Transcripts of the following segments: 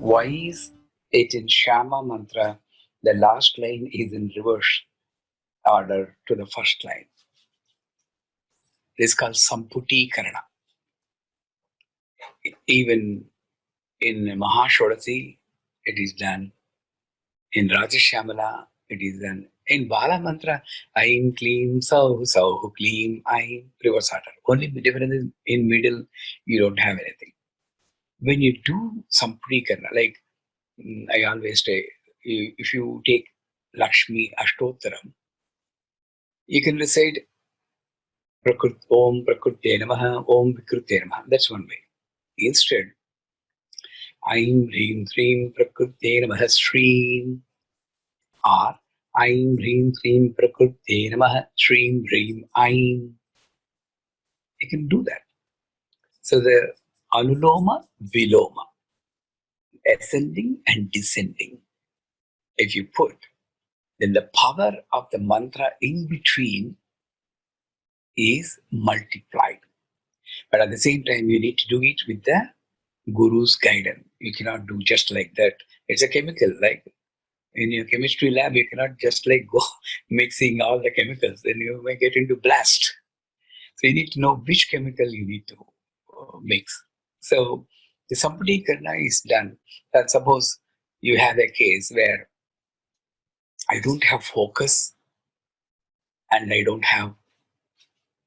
Why is it in Shama mantra, the last line is in reverse order to the first line? This is called Samputi Karana. Even in Mahashodasi, it is done. In Rajashamala, it is done. In Bala mantra, Aim Kleem Sau Sau Kleem Aim, reverse order. Only the difference is in middle, you don't have anything. When you do Samputi Karana, like I always say, if you take Lakshmi Ashtottaram, you can recite Om Prakrute Namaha, Om Vikrute Namaha. That's one way. Instead, Aim Hrim Thrim Prakrute Namaha Shreem, or Aim Hrim Thrim Prakrute Namaha Shreem Hrim Aim. You can do that. So the Anuloma Viloma, ascending and descending, if you put, then the power of the mantra in between is multiplied. But at the same time, you need to do it with the Guru's guidance. You cannot do just like that. It's a chemical, like in your chemistry lab, you cannot just like go mixing all the chemicals, then you may get into blast. So you need to know which chemical you need to mix. So the Samputi Karana is done. And suppose you have a case where I don't have focus and I don't have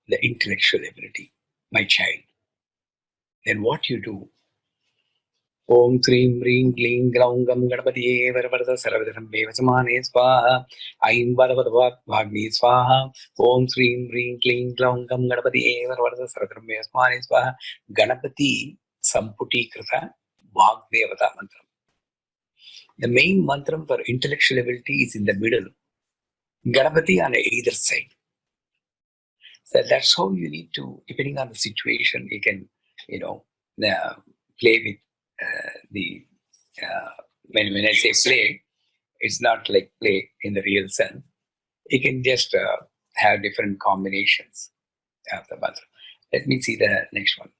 the intellectual ability, my child. Then what you do? Om Trim Ring Gling Glaum Gam Ganapati Varvarada Sarvadaram Bevasamane Swaha Aim Vadavadavat Vagni Swaha Om Trim Ring Gling Glaum Gam Ganapati Varvarada Sarvadaram Bevasamane Swaha Ganapati Samputi Krita Vagdevata Mantram. The main mantram for intellectual ability is in the middle. Ganapati on either side. So that's how you need to, depending on the situation, you can, play with when I say play, it's not like play in the real sense. You can just have different combinations of the mantra. Let me see the next one.